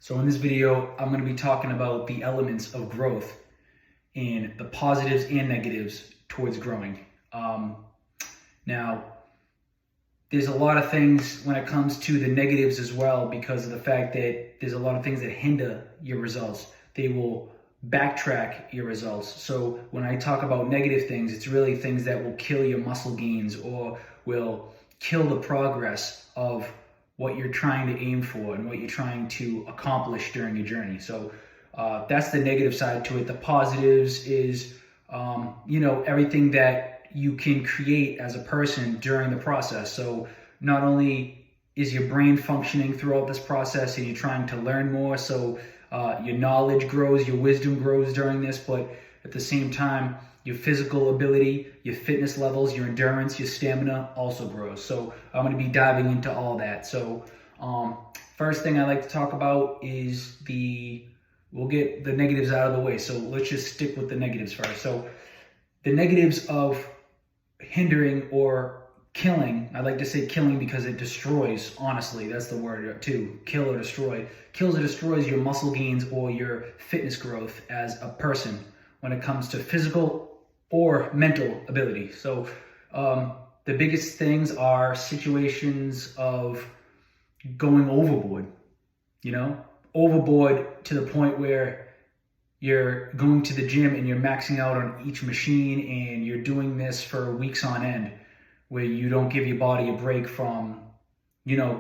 So in this video, I'm going to be talking about the elements of growth and the positives and negatives towards growing. Now, there's a lot of things when it comes to the negatives as well, because of the fact that there's a lot of things that hinder your results. They will backtrack your results. So when I talk about negative things, it's really things that will kill your muscle gains or will kill the progress of what you're trying to aim for and what you're trying to accomplish during your journey. So that's the negative side to it. The positives is, everything that you can create as a person during the process. So not only is your brain functioning throughout this process and you're trying to learn more, so your knowledge grows, your wisdom grows during this, but at the same time, your physical ability, your fitness levels, your endurance, your stamina also grows. So I'm going to be diving into all that. So first thing I like to talk about is we'll get the negatives out of the way. So let's just stick with the negatives first. So the negatives of hindering or killing, I like to say killing because it destroys, honestly, that's the word too, kill or destroy. Kills or destroys your muscle gains or your fitness growth as a person when it comes to physical or mental ability. So the biggest things are situations of going overboard, overboard to the point where you're going to the gym and you're maxing out on each machine and you're doing this for weeks on end, where you don't give your body a break from,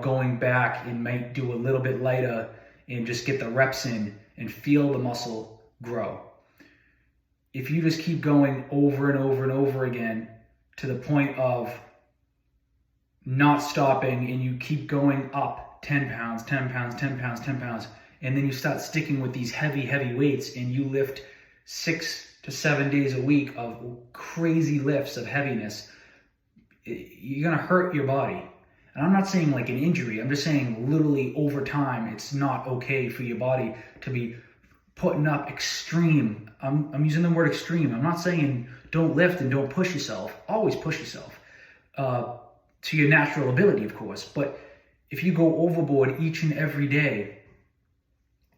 going back and might do a little bit lighter and just get the reps in and feel the muscle grow. If you just keep going over and over and over again to the point of not stopping and you keep going up 10 pounds, 10 pounds, 10 pounds, 10 pounds, and then you start sticking with these heavy weights and you lift 6 to 7 days a week of crazy lifts of heaviness, you're going to hurt your body. And I'm not saying like an injury. I'm just saying literally over time, it's not okay for your body to be putting up extreme. I'm using the word extreme. I'm not saying don't lift and don't push yourself. Always push yourself to your natural ability, of course. But if you go overboard each and every day,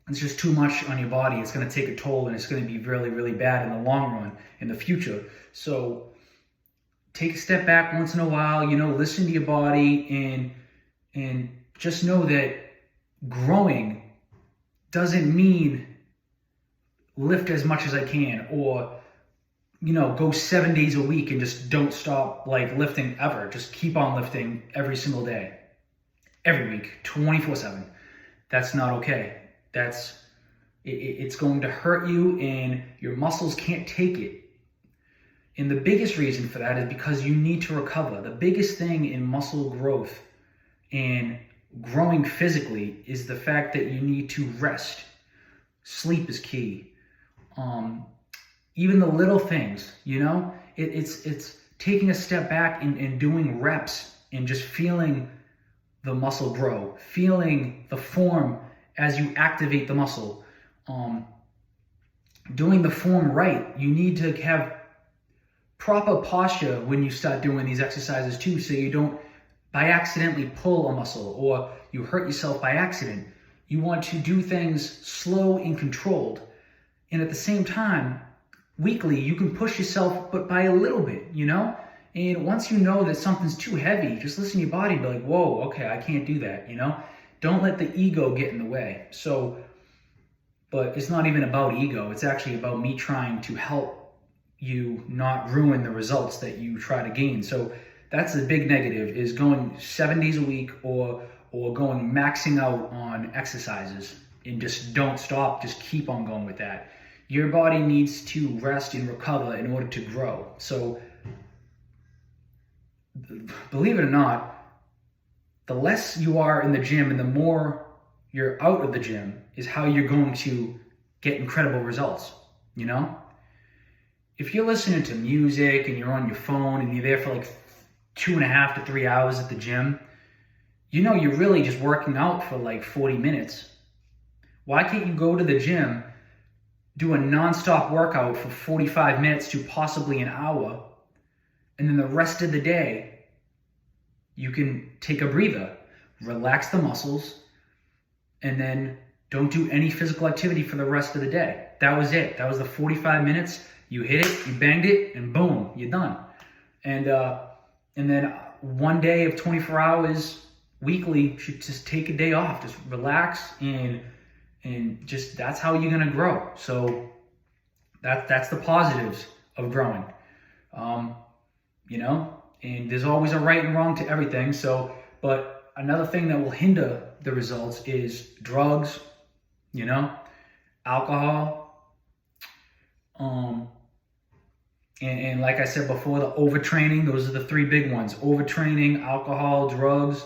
it's just too much on your body. It's going to take a toll and it's going to be really, really bad in the long run, in the future. So take a step back once in a while, listen to your body and just know that growing doesn't mean lift as much as I can or, go 7 days a week and just don't stop like lifting ever. Just keep on lifting every single day, every week, 24/7. That's not okay. It's going to hurt you and your muscles can't take it. And the biggest reason for that is because you need to recover. The biggest thing in muscle growth and growing physically is the fact that you need to rest. Sleep is key. Even the little things, it's taking a step back and doing reps and just feeling the muscle grow, feeling the form as you activate the muscle. Doing the form right, you need to have proper posture when you start doing these exercises too, so you don't by accidentally pull a muscle or you hurt yourself by accident. You want to do things slow and controlled. And at the same time, weekly, you can push yourself, but by a little bit, And once you know that something's too heavy, just listen to your body and be like, whoa, okay, I can't do that, Don't let the ego get in the way. But it's not even about ego. It's actually about me trying to help you not ruin the results that you try to gain. So that's the big negative, is going 7 days a week or going maxing out on exercises and just don't stop, just keep on going with that. Your body needs to rest and recover in order to grow. So believe it or not, the less you are in the gym and the more you're out of the gym is how you're going to get incredible results, If you're listening to music and you're on your phone and you're there for like 2.5 to 3 hours at the gym, you're really just working out for like 40 minutes. Why can't you go to the gym, do a nonstop workout for 45 minutes to possibly an hour, and then the rest of the day, you can take a breather, relax the muscles, and then Don't do any physical activity for the rest of the day. That was it. That was the 45 minutes. You hit it, you banged it, and boom, you're done. And then one day of 24 hours weekly, should just take a day off. Just relax and just, that's how you're gonna grow. So that's the positives of growing. And there's always a right and wrong to everything. So, but another thing that will hinder the results is drugs, alcohol, and like I said before, the overtraining. Those are the three big ones: overtraining, alcohol, drugs.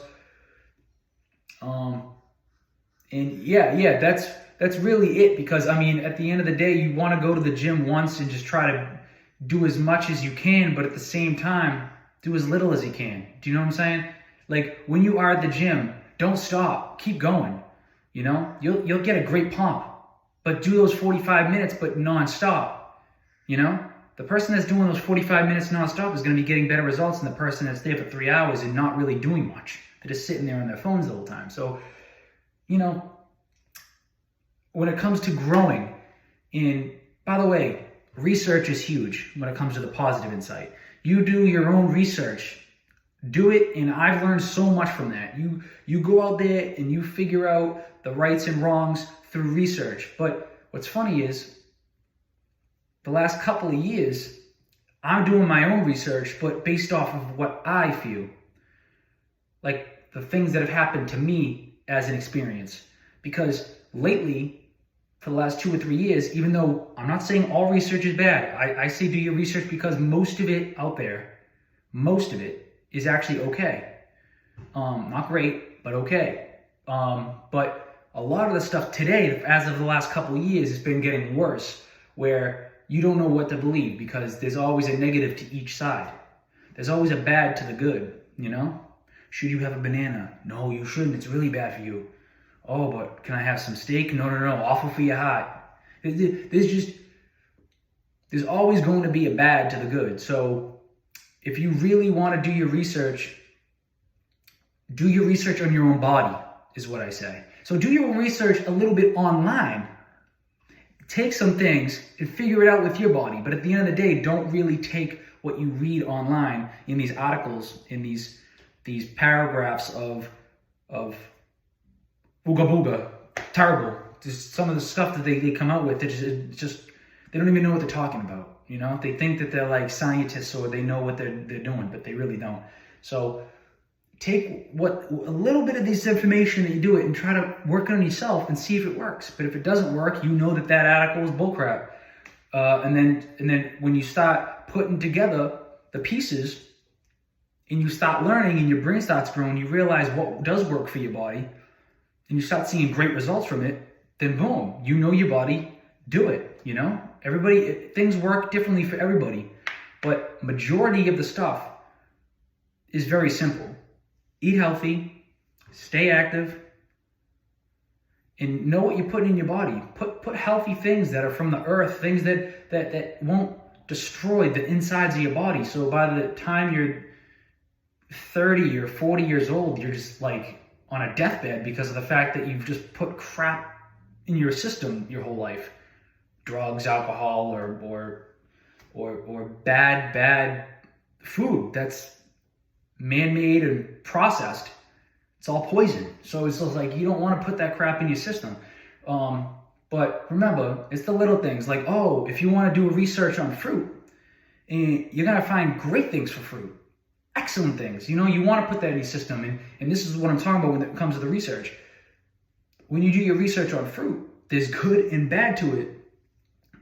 That's really it. Because I mean, at the end of the day, you want to go to the gym once and just try to do as much as you can, but at the same time, do as little as you can. Do you know what I'm saying? Like, when you are at the gym, don't stop. Keep going. You'll get a great pump, but do those 45 minutes, but nonstop. The person that's doing those 45 minutes nonstop is going to be getting better results than the person that's there for 3 hours and not really doing much. They're just sitting there on their phones the whole time. So, when it comes to growing, and by the way, research is huge when it comes to the positive insight. You do your own research. Do it, and I've learned so much from that. You go out there and you figure out the rights and wrongs through research. But what's funny is, the last couple of years, I'm doing my own research, but based off of what I feel. Like the things that have happened to me as an experience. Because lately, for the last 2 or 3 years, even though I'm not saying all research is bad, I say do your research, because most of it out there, most of it is actually okay. Not great, but okay. But a lot of the stuff today, as of the last couple of years, has been getting worse, where you don't know what to believe, because there's always a negative to each side. There's always a bad to the good, Should you have a banana? No, you shouldn't. It's really bad for you. Oh, but can I have some steak? No. Awful for your heart. There's always going to be a bad to the good. So if you really want to do your research on your own body, is what I say. So do your research a little bit online. Take some things and figure it out with your body. But at the end of the day, don't really take what you read online in these articles, in these paragraphs of ooga booga, terrible. Just some of the stuff that they come out with, they don't even know what they're talking about. They think that they're like scientists or they know what they're doing, but they really don't. So take a little bit of this information that you do it and try to work on yourself and see if it works. But if it doesn't work, that article is bullcrap. And then when you start putting together the pieces and you start learning and your brain starts growing, you realize what does work for your body, and you start seeing great results from it, then boom, your body, do it, things work differently for everybody, but majority of the stuff is very simple. Eat healthy, stay active, and know what you're putting in your body. Put healthy things that are from the earth, things that won't destroy the insides of your body. So by the time you're 30 or 40 years old, you're just like on a deathbed because of the fact that you've just put crap in your system your whole life. Drugs, alcohol, or bad food that's man-made and processed. It's all poison. So it's just like, you don't want to put that crap in your system. But remember, it's the little things like, if you want to do a research on fruit, and you're going to find great things for fruit. Excellent things. You want to put that in your system. And this is what I'm talking about when it comes to the research. When you do your research on fruit, there's good and bad to it.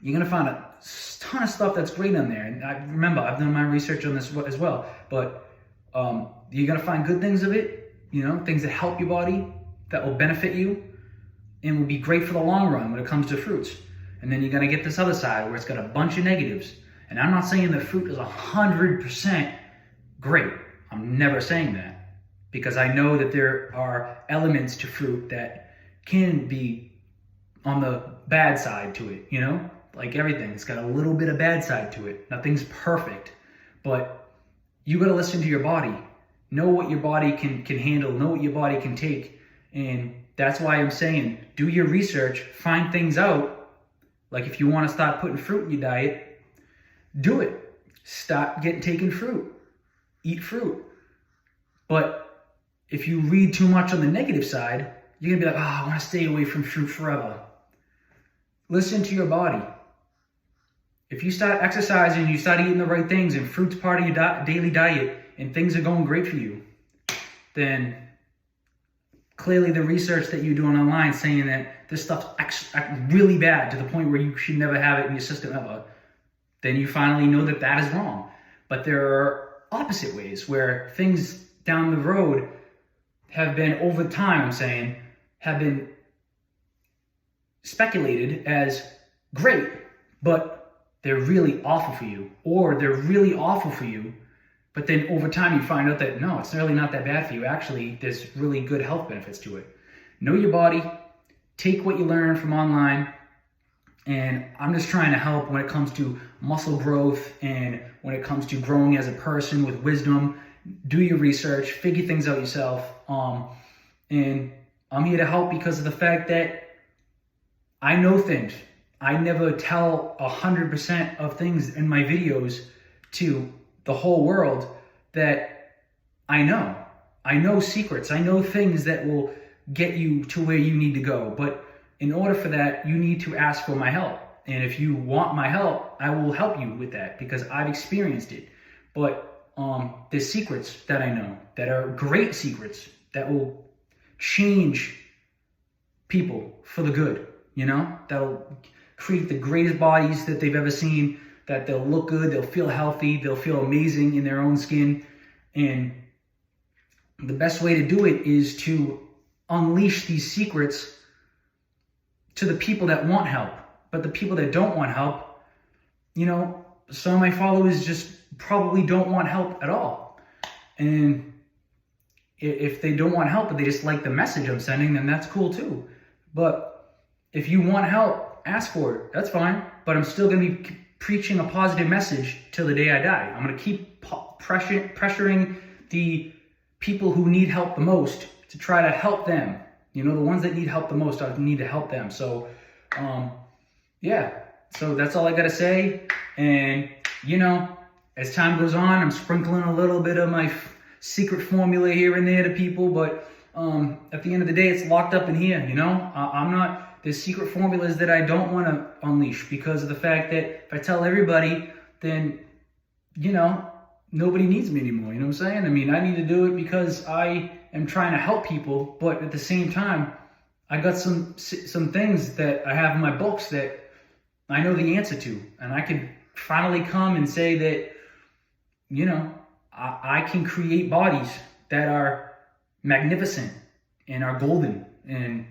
You're going to find a ton of stuff that's great on there. And I've done my research on this as well. But you're going to find good things of it, things that help your body, that will benefit you, and will be great for the long run when it comes to fruits. And then you're going to get this other side where it's got a bunch of negatives. And I'm not saying that fruit is 100% great. I'm never saying that, because I know that there are elements to fruit that can be on the bad side to it, like everything. It's got a little bit of bad side to it. Nothing's perfect, but you got to listen to your body. Know what your body can handle, know what your body can take, and that's why I'm saying, do your research, find things out. Like if you want to start putting fruit in your diet, do it. Stop taking fruit. Eat fruit. But if you read too much on the negative side, you're going to be like, oh, I want to stay away from fruit forever. Listen to your body. If you start exercising, you start eating the right things, and fruit's part of your daily diet, and things are going great for you, then clearly the research that you're doing online saying that this stuff's really bad to the point where you should never have it in your system ever, then you finally know that that is wrong. But there are opposite ways where things down the road have been, over time, I'm saying, have been speculated as great, but they're really awful for you, or they're really awful for you, but then over time you find out that no, it's really not that bad for you. Actually, there's really good health benefits to it. Know your body, take what you learn from online, and I'm just trying to help when it comes to muscle growth and when it comes to growing as a person with wisdom. Do your research, figure things out yourself, and I'm here to help because of the fact that I know things. I never tell 100% of things in my videos to the whole world that I know. I know secrets. I know things that will get you to where you need to go. But in order for that, you need to ask for my help. And if you want my help, I will help you with that because I've experienced it. But there's secrets that I know that are great secrets that will change people for the good, that'll create the greatest bodies that they've ever seen, that they'll look good, they'll feel healthy, they'll feel amazing in their own skin. And the best way to do it is to unleash these secrets to the people that want help. But the people that don't want help, some of my followers just probably don't want help at all. And if they don't want help, but they just like the message I'm sending, then that's cool too. But if you want help, ask for it. That's fine. But I'm still going to be preaching a positive message till the day I die. I'm going to keep pressuring the people who need help the most to try to help them. The ones that need help the most, I need to help them. So, so that's all I got to say. And, as time goes on, I'm sprinkling a little bit of my secret formula here and there to people. But at the end of the day, it's locked up in here, I'm not... There's secret formulas that I don't want to unleash because of the fact that if I tell everybody, then, nobody needs me anymore. You know what I'm saying? I mean, I need to do it because I am trying to help people, but at the same time, I got some things that I have in my books that I know the answer to, and I can finally come and say that, I can create bodies that are magnificent and are golden. And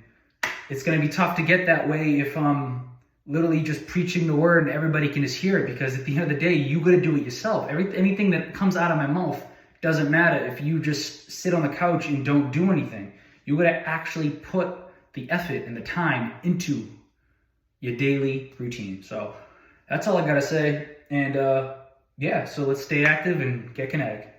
it's going to be tough to get that way if I'm literally just preaching the word and everybody can just hear it, because at the end of the day, you got to do it yourself. Anything that comes out of my mouth doesn't matter if you just sit on the couch and don't do anything. You got to actually put the effort and the time into your daily routine. So that's all I got to say. And so let's stay active and get kinetic.